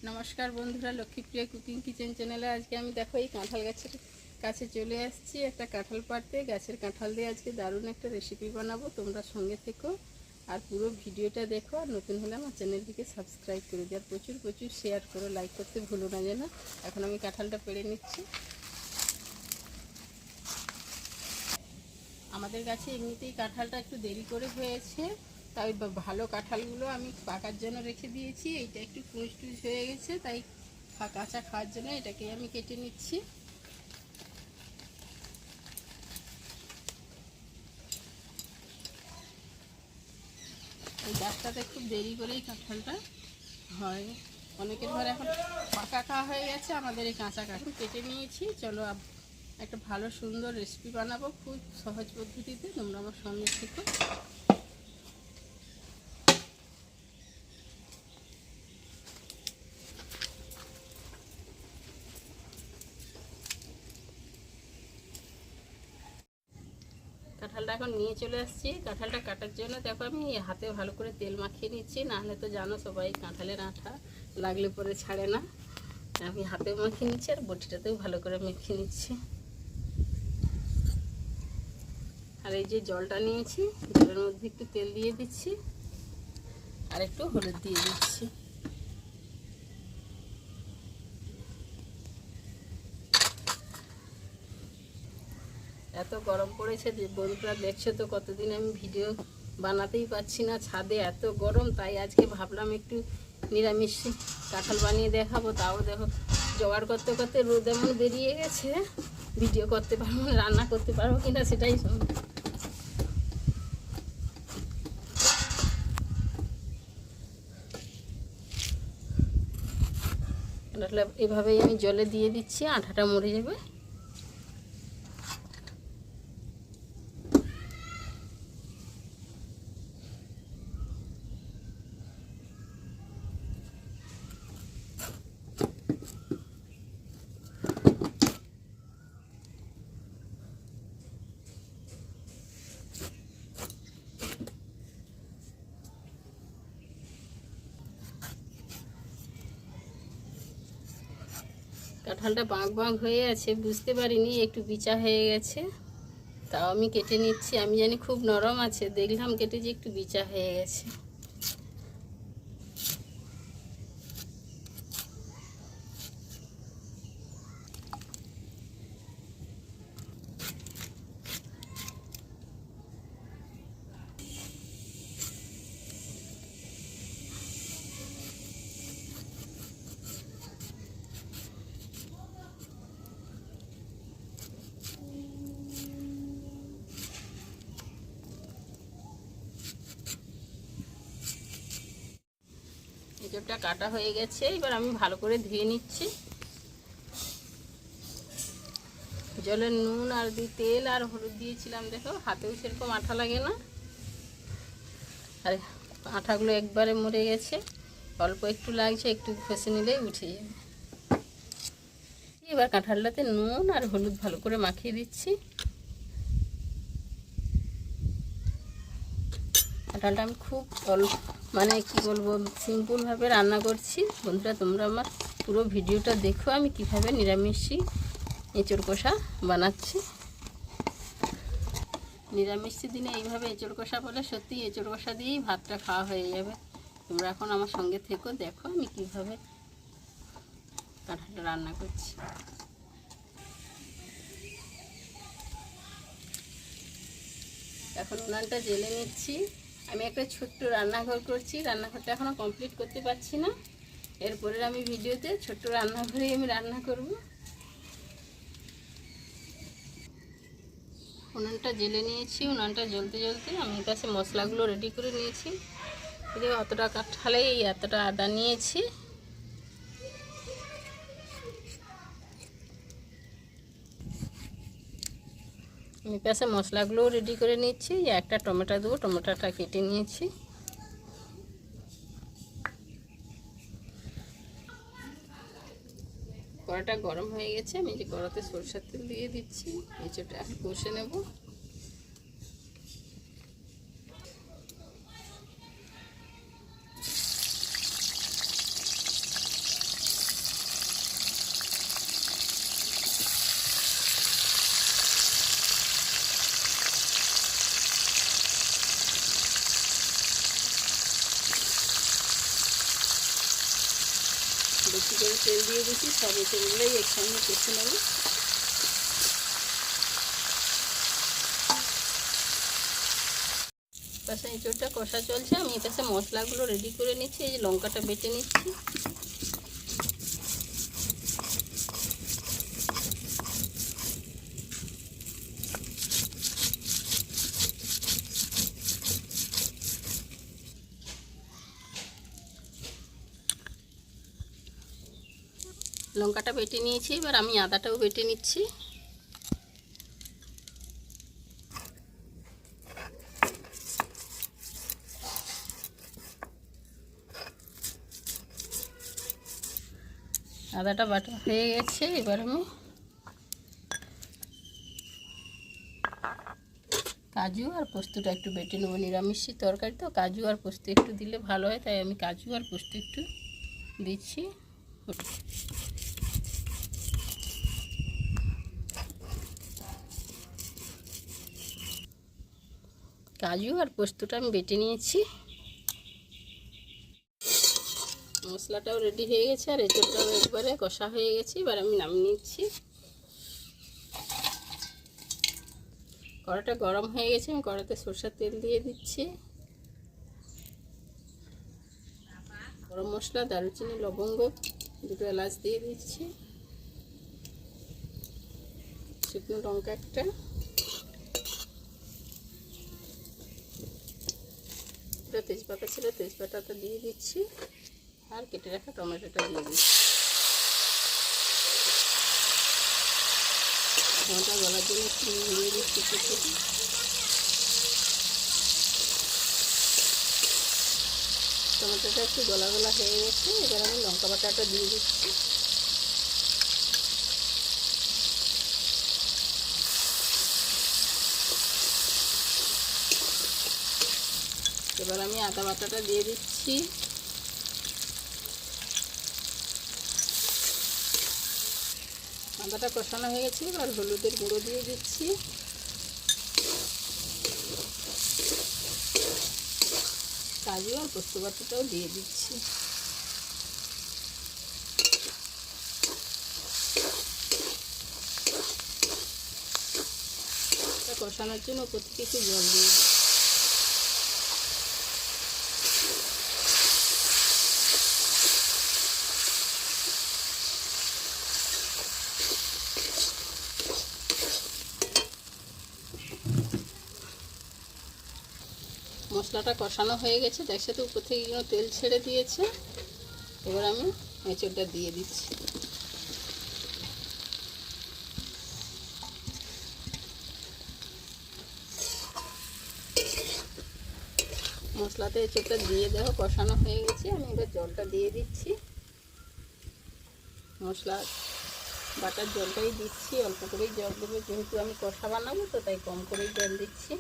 নমস্কার বন্ধুরা, Lakshmipriya cooking kitchen চ্যানেলে আজকে আমি দেখো এই কাঁঠাল গাছের কাছে চলে আসছি। একটা কাঁঠাল পাড়তে, গাছের কাঁঠাল দিয়ে আজকে দারুণ একটা রেসিপি বানাবো। তোমরা সঙ্গে থেকো আর পুরো ভিডিওটা দেখো। আর নতুন হলে আমার চ্যানেলটিকে সাবস্ক্রাইব করে দিও, আর প্রচুর প্রচুর শেয়ার করো, লাইক করতে ভুলো না যেন। এখন আমি কাঁঠালটা পেড়ে নিচ্ছি। আমাদের গাছে এমনিতেই কাঁঠালটা একটু দেরি করে হয়েছে, তাই ভালো কাঁঠালগুলো আমি পাকার জন্য রেখে দিয়েছি। এইটা একটু কুঁচ টুচ হয়ে গেছে, তাই কাঁচা খাওয়ার জন্য এটাকে আমি কেটে নিচ্ছি। এই গাছটাতে খুব দেরি করেই কাঁঠালটা হয়। অনেকের ঘরে এখন পাকা খাওয়া হয়ে গেছে, আমাদের এই কাঁচা কাঁঠাল কেটে নিয়েছি। চলো একটা ভালো সুন্দর রেসিপি বানাবো খুব সহজ পদ্ধতিতে, তোমরা আমার সঙ্গে থেকো। কাঁঠালটা এখন নিয়ে চলে আসছি। কাঁঠালটা কাটার জন্য দেখো আমি হাতে ভালো করে তেল মাখিয়ে নিচ্ছি, নাহলে তো জানো সবাই কাঁঠালের আঠা লাগলে পরে ছাড়ে না। আমি হাতেও মাখিয়ে নিচ্ছি আর বটিটাতেও ভালো করে মেখে নিচ্ছি। আর এই যে জলটা নিয়েছি, জলের মধ্যে একটু তেল দিয়ে দিচ্ছি আর একটু হলুদ দিয়ে দিচ্ছি। এত গরম পড়েছে যে বন্ধুরা দেখছো তো, কতদিন আমি ভিডিও বানাতেই পারছি না, ছাদে এত গরম। তাই আজকে ভাবলাম একটু নিরামিষ কাঁঠাল বানিয়ে দেখাবো। তাও দেখো জোগাড় করতে করতে রোদ এমন বেরিয়ে গেছে, ভিডিও করতে পারবো না, রান্না করতে পারবো কিনা সেটাই এভাবেই আমি জলে দিয়ে দিচ্ছি, আঠাটা মরে যাবে। কাঁঠালটা বাঁক বাঁক হয়ে আছে, বুঝতে পারিনি একটু বিচা হয়ে গেছে, তাও আমি কেটে নিচ্ছি। আমি জানি খুব নরম আছে, দেখলাম কেটে যে একটু বিচা হয়ে গেছে। এঁচোড়টা কাটা হয়ে গেছে, এবার আমি ভালো করে ধুয়ে নিচ্ছি। জলে নুন আর তেল আর হলুদ দিয়েছিলাম, দেখো হাতেও সেরকম আঠা লাগে না, আর আঠাগুলো একবারে মরে গেছে। অল্প একটু লাগছে, একটু ঘষে নিলেই উঠে যাবে। এবার কাঁঠালটাতে নুন আর হলুদ ভালো করে মাখিয়ে দিচ্ছি। কাঁঠালটা আমি খুব মানে কি বলবো, সিম্পলভাবে রান্না করছি। বন্ধুরা তোমরা আমার পুরো ভিডিওটা দেখো, আমি কিভাবে নিরামিষি এঁচোড় কষা বানাচ্ছি। নিরামিষি দিনে এইভাবে এঁচোড় কষা বলে সত্যি এঁচোড় কষা দিয়েই ভাতটা খাওয়া হয়ে যাবে। তোমরা এখন আমার সঙ্গে থেকো, দেখো আমি কিভাবে কাঁঠালটা রান্না করছি। এখন উনানটা জ্বেলে নিচ্ছি। আমি একটা ছোট্ট রান্নাঘর করছি, রান্নাঘরটা এখনও কমপ্লিট করতে পারছি না। এরপরের আমি ভিডিওতে ছোট্ট রান্নাঘরেই আমি রান্না করব। উনানটা জ্বেলে নিয়েছি, উনানটা জ্বলতে জ্বলতে আমি কাছে মশলাগুলো রেডি করে নিয়েছি। এই যে অতটা কাঁঠালে এই এতটা আদা নিয়েছি, আমি পাশে মশলাগুলোও রেডি করে নিচ্ছি। একটা টমেটো দেবো, টমেটোটা কেটে নিয়েছি। কড়াটা গরম হয়ে গেছে, আমি যে কড়াতে সরষের তেল দিয়ে দিচ্ছি। এঁচোড়টা আমি কষে নেব। বেশি করে তেল দিয়ে দিচ্ছি, সব এঁচড়গুলোই একসঙ্গে কষে নেব। পাশে এঁচড়টা কষা চলছে, আমি এর পাশে মশলাগুলো রেডি করে নিচ্ছি। এই যে লঙ্কাটা বেটে নিচ্ছি, লঙ্কাটা বেটে নিয়েছি। এবার আমি আদাটাও বেটে নিচ্ছি। আদাটা বাটা হয়ে গেছে। এবার আমি কাজু আর পোস্তটা একটু বেটে নেবো। নিরামিষের তরকারি তো কাজু আর পোস্ত একটু দিলে ভালো হয়, তাই আমি কাজু আর পোস্ত একটু দিচ্ছি। কাজু আর পোস্তটা আমি বেটে নিয়েছি। মশলাটাও রেডি হয়ে গেছে আর এঁচড়টাও একবারে কষা হয়ে গেছে। এবার আমি নামিয়ে নিচ্ছি। কড়াটা গরম হয়ে গেছে, আমি কড়াতে সরষের তেল দিয়ে দিচ্ছি। গরম মশলা, দারুচিনি, লবঙ্গ, দুটো এলাচ দিয়ে দিচ্ছি, শুকনো লঙ্কা একটা, তেজপাতা ছিল তেজপাতাটা দিয়ে দিচ্ছি, আর কেটে রাখা টমেটোটা দিয়ে দিচ্ছি। টমেটো গলার জন্য একটু দিয়ে দিচ্ছি। টমেটোটা একটু গলা গলা হয়ে গেছে। এবার আমি লঙ্কা বাটাটা দিয়ে দিচ্ছি। এবার আমি আদা বাটাটা দিয়ে দিচ্ছি। আদাটা কষানো হয়ে গেছে। এবার হলুদের গুঁড়ো দিয়ে দিচ্ছি, কাজু আর পোস্ত বাটাটাও দিয়ে দিচ্ছি। কষানোর জন্য উপর থেকে একটু জল দিয়ে দিচ্ছি। মশলাটা কষানো হয়ে গেছে, দেখছে তো উপর থেকে তেল ছেড়ে দিয়েছে। এবার আমি এঁচড়টা দিয়ে দিচ্ছি। মশলাতে এঁচড়টা দিয়ে দেখো কষানো হয়ে গেছে। আমি এবার জলটা দিয়ে দিচ্ছি। মশলা বাটার জলটাই দিচ্ছি, অল্প করেই জল দেবো, যেহেতু আমি কষা বানাবো তো তাই কম করেই জল দিচ্ছি।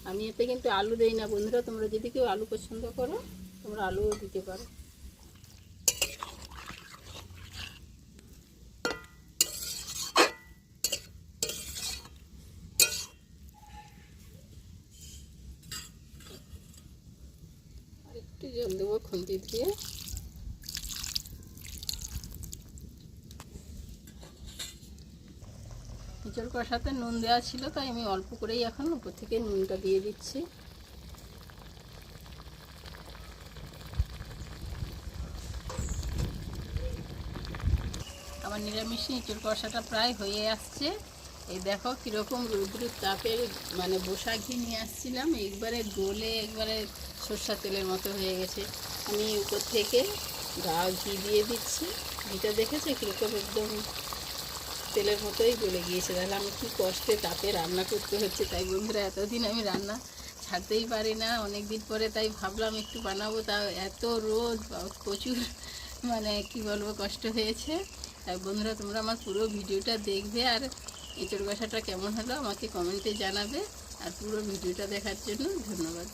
আমি এতে কিন্তু আলু দেই না বন্ধুরা, তোমরা যদি কেউ আলু পছন্দ করো তোমরা আলুও দিতে পারো। আর একটু জল দেবো খুন্তি দিয়ে। এঁচড় কষাতে নুন দেওয়া ছিল, তাই আমি অল্প করেই এখন উপর থেকে নুনটা দিয়ে দিচ্ছি। আমার নিরামিষ এঁচড় কষাটা প্রায় হয়ে আসছে। এই দেখো কীরকম রৌদ্র তাপের মানে বসা ঘি নিয়ে আসছিলাম, একবারে গলে একবারে সরষের তেলের মতো হয়ে গেছে। আমি উপর থেকে গা ঘি দিয়ে দিচ্ছি। ঘিটা দেখেছে কীরকম একদম তেলের মতোই গলে গিয়েছে। তাহলে আমি কী কষ্টে তাপে রান্না করতে হচ্ছে। তাই বন্ধুরা এতদিন আমি রান্না ছাড়তেই পারি না, অনেক দিন পরে তাই ভাবলাম একটু বানাবো। তাও এত রোদ, প্রচুর মানে কি বলবো কষ্ট হয়েছে। তাই বন্ধুরা তোমরা আমার পুরো ভিডিওটা দেখবে, আর এঁচড় কষাটা কেমন হলো আমাকে কমেন্টে জানাবে। আর পুরো ভিডিওটা দেখার জন্য ধন্যবাদ।